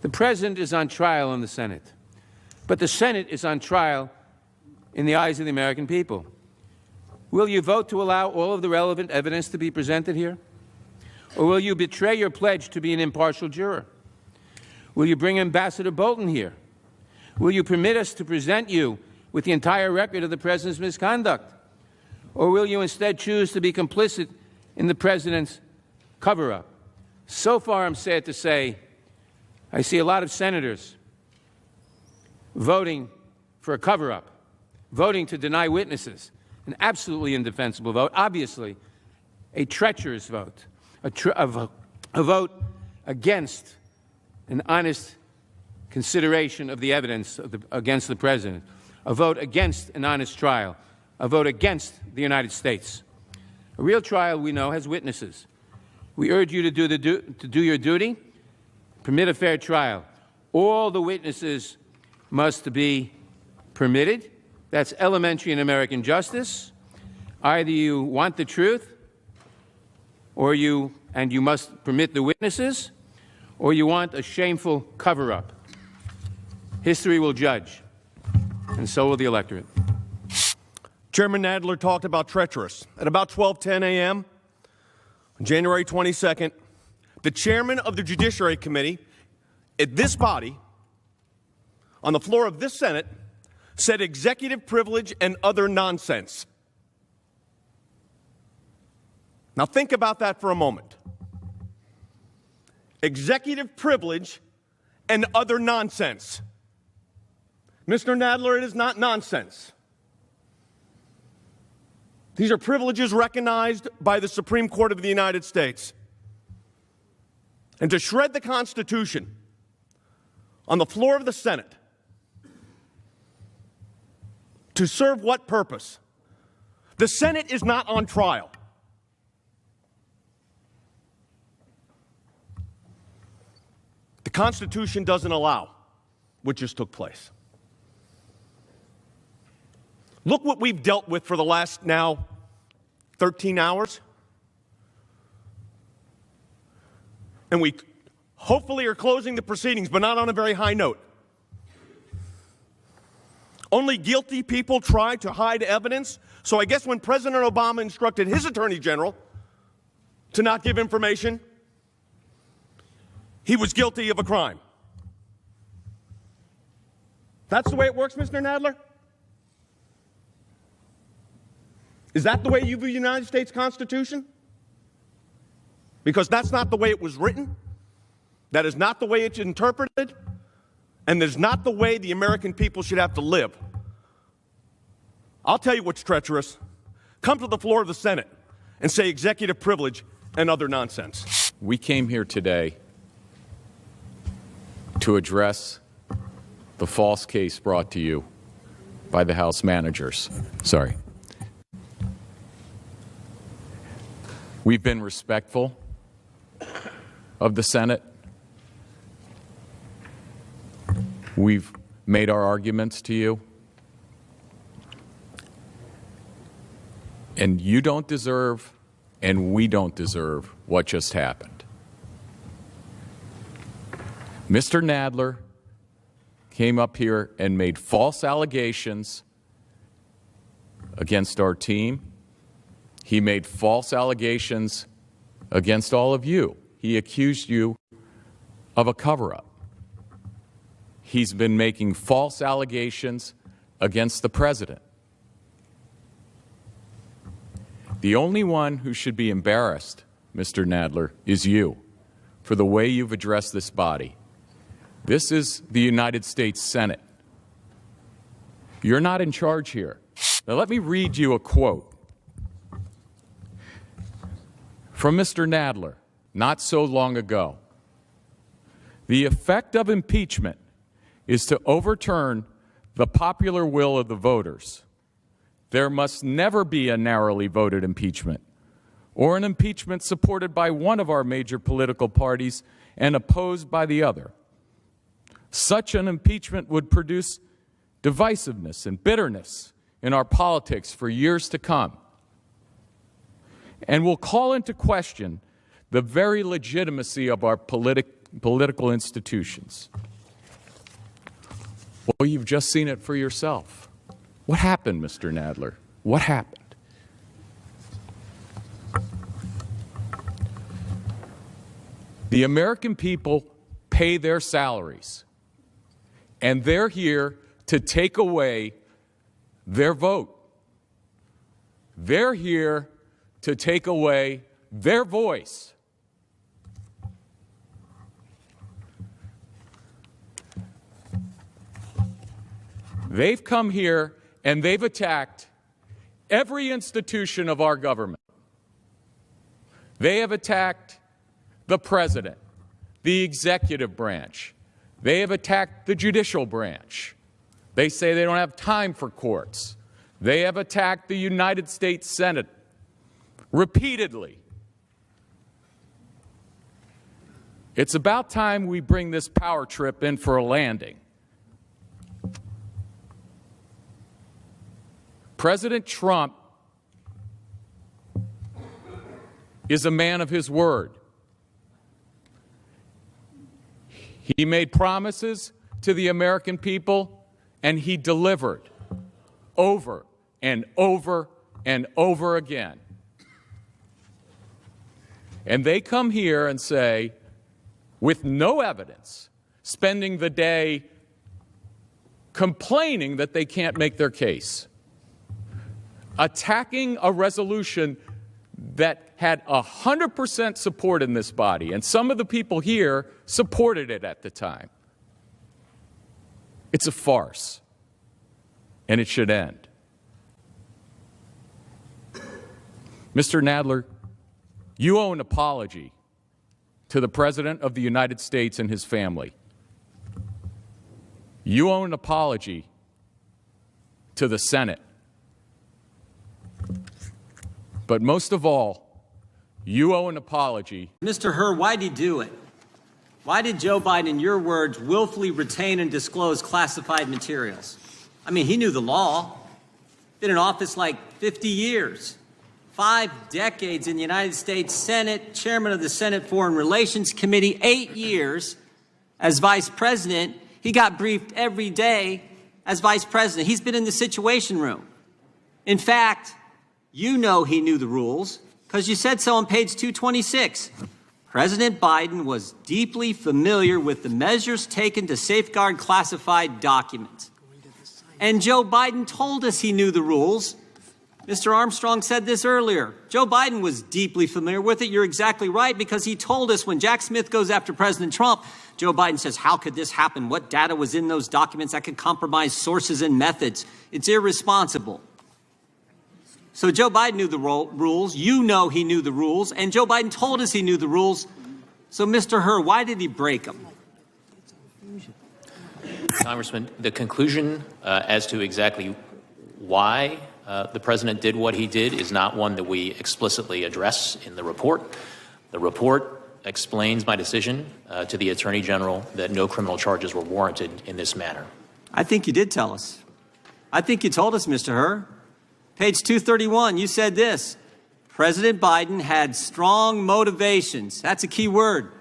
The President is on trial in the Senate, but the Senate is on trial in the eyes of the American people. Will you vote to allow all of the relevant evidence to be presented here? Or will you betray your pledge to be an impartial juror? Will you bring Ambassador Bolton here? Will you permit us to present you with the entire record of the President's misconduct? Or will you instead choose to be complicit in the President's cover-up? So far, I'm sad to say, I see a lot of senators voting for a cover-up, voting to deny witnesses, an absolutely indefensible vote, obviously a treacherous vote, a vote against an honest consideration of the evidence against the President, a vote against an honest trial, a vote against the United States. A real trial, we know, has witnesses. We urge you to do your duty, permit a fair trial. All the witnesses must be permitted. That's elementary in American justice. Either you want the truth, or you must permit the witnesses, or you want a shameful cover-up. History will judge, and so will the electorate. Chairman Nadler talked about treacherous. At about 12:10 a.m., on January 22nd, the chairman of the Judiciary Committee at this body, on the floor of this Senate, said executive privilege and other nonsense. Now think about that for a moment. Executive privilege and other nonsense. Mr. Nadler, it is not nonsense. These are privileges recognized by the Supreme Court of the United States. And to shred the Constitution on the floor of the Senate, to serve what purpose? The Senate is not on trial. The Constitution doesn't allow what just took place. Look what we've dealt with for the last now 13 hours. And we hopefully are closing the proceedings, but not on a very high note. Only guilty people try to hide evidence. So I guess when President Obama instructed his Attorney General to not give information, he was guilty of a crime. That's the way it works, Mr. Nadler? Is that the way you view the United States Constitution? Because that's not the way it was written. That is not the way it's interpreted. And that's not the way the American people should have to live. I'll tell you what's treacherous. Come to the floor of the Senate and say executive privilege and other nonsense. We came here today to address the false case brought to you by the House managers. Sorry. We've been respectful of the Senate. We've made our arguments to you. And you don't deserve, and we don't deserve, what just happened. Mr. Nadler came up here and made false allegations against our team. He made false allegations against all of you. He accused you of a cover-up. He's been making false allegations against the President. The only one who should be embarrassed, Mr. Nadler, is you for the way you've addressed this body. This is the United States Senate. You're not in charge here. Now let me read you a quote from Mr. Nadler not so long ago. The effect of impeachment is to overturn the popular will of the voters. There must never be a narrowly voted impeachment or an impeachment supported by one of our major political parties and opposed by the other. Such an impeachment would produce divisiveness and bitterness in our politics for years to come, and will call into question the very legitimacy of our political institutions. Well, you've just seen it for yourself. What happened, Mr. Nadler? What happened? The American people pay their salaries, and they're here to take away their vote. They're here to take away their voice. They've come here and they've attacked every institution of our government. They have attacked the president, the executive branch. They have attacked the judicial branch. They say they don't have time for courts. They have attacked the United States Senate repeatedly. It's about time we bring this power trip in for a landing. President Trump is a man of his word. He made promises to the American people, and he delivered over and over and over again. And they come here and say, with no evidence, spending the day complaining that they can't make their case, attacking a resolution that had 100% support in this body, and some of the people here supported it at the time. It's a farce, and it should end. Mr. Nadler, you owe an apology to the President of the United States and his family. You owe an apology to the Senate. But most of all, you owe an apology. Mr. Hur, why did he do it? Why did Joe Biden, in your words, willfully retain and disclose classified materials? I mean, he knew the law. Been in office like 50 years. 5 decades in the United States Senate, chairman of the Senate Foreign Relations Committee, 8 years as vice president. He got briefed every day as vice president. He's been in the Situation Room. In fact, you know he knew the rules because you said so on page 226. President Biden was deeply familiar with the measures taken to safeguard classified documents. And Joe Biden told us he knew the rules. Mr. Armstrong said this earlier. Joe Biden was deeply familiar with it. You're exactly right, because he told us when Jack Smith goes after President Trump, Joe Biden says, how could this happen? What data was in those documents that could compromise sources and methods? It's irresponsible. So Joe Biden knew the rules. You know he knew the rules. And Joe Biden told us he knew the rules. So, Mr. Hur, why did he break them? Congressman, the conclusion as to exactly why the president did what he did is not one that we explicitly address in the report. The report explains my decision to the Attorney General that no criminal charges were warranted in this matter. I think you did tell us. I think you told us, Mr. Hur. Page 231, you said this. President Biden had strong motivations. That's a key word.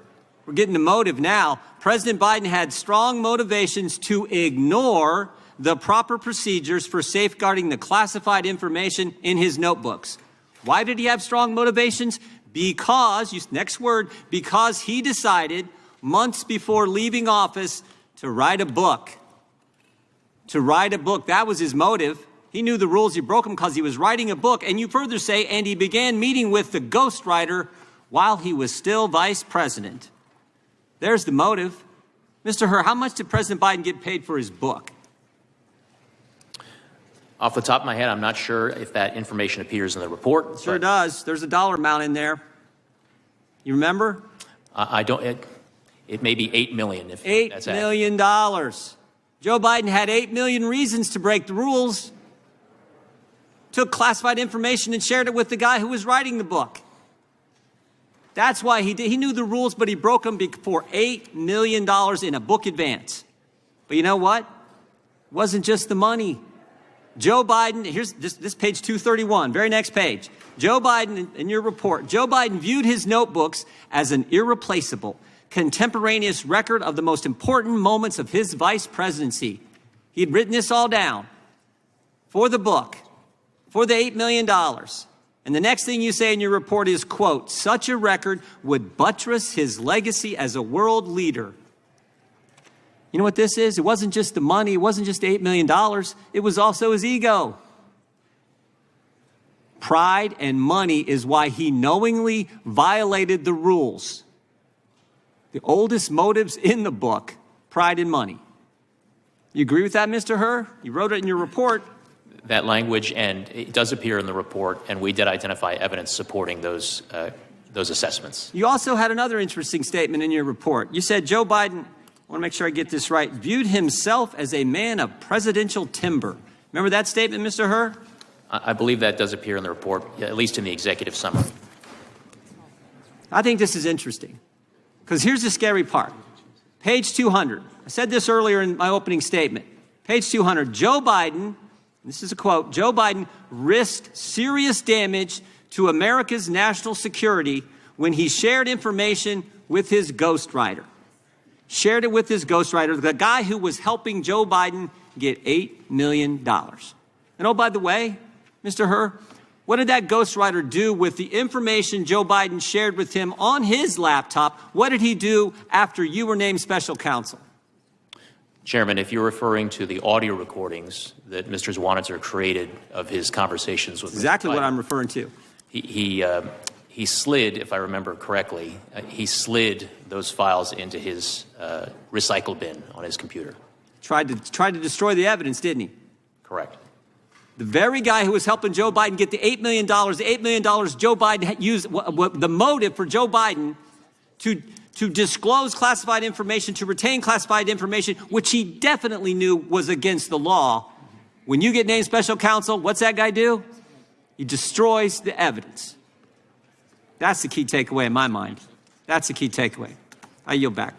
We're getting to motive now. President Biden had strong motivations to ignore the proper procedures for safeguarding the classified information in his notebooks. Why did he have strong motivations? Because, next word, because he decided months before leaving office to write a book. To write a book. That was his motive. He knew the rules. He broke them because he was writing a book. And you further say, and he began meeting with the ghostwriter while he was still vice president. There's the motive. Mr. Hur, how much did President Biden get paid for his book? Off the top of my head, I'm not sure if that information appears in the report. Sure does. There's a dollar amount in there. You remember? I don't. It may be $8 million. If that's $8 million. Joe Biden had 8 million reasons to break the rules. Took classified information and shared it with the guy who was writing the book. That's why he did. He knew the rules, but he broke them for $8 million in a book advance. But you know what? It wasn't just the money. Joe Biden, here's this page 231, very next page. Joe Biden, in your report, Joe Biden viewed his notebooks as an irreplaceable, contemporaneous record of the most important moments of his vice presidency. He had written this all down for the book, for the $8 million. And the next thing you say in your report is, quote, such a record would buttress his legacy as a world leader. You know what this is? It wasn't just the money. It wasn't just $8 million. It was also his ego. Pride and money is why he knowingly violated the rules. The oldest motives in the book, pride and money. You agree with that, Mr. Herr? You wrote it in your report. That language, and it does appear in the report, and we did identify evidence supporting those assessments. You also had another interesting statement in your report. You said Joe Biden, I want to make sure I get this right, viewed himself as a man of presidential timber. Remember that statement, Mr. Herr? I believe that does appear in the report, at least in the executive summary. I think this is interesting, because here's the scary part. Page 200. I said this earlier in my opening statement. Page 200. Joe Biden, this is a quote, Joe Biden risked serious damage to America's national security when he shared information with his ghostwriter. Shared it with his ghostwriter, the guy who was helping Joe Biden get $8 million. And oh, by the way, Mr. Herr, what did that ghostwriter do with the information Joe Biden shared with him on his laptop? What did he do after you were named special counsel? Chairman, if you're referring to the audio recordings that Mr. Zwanitzer created of his conversations with exactly Mr. Biden, what I'm referring to. He slid, if I remember correctly, he slid those files into his recycle bin on his computer. Tried to destroy the evidence, didn't he? Correct. The very guy who was helping Joe Biden get the $8 million, Joe Biden used the motive for Joe Biden to disclose classified information, to retain classified information, which he definitely knew was against the law. When you get named special counsel, what's that guy do? He destroys the evidence. That's the key takeaway in my mind. That's the key takeaway. I yield back.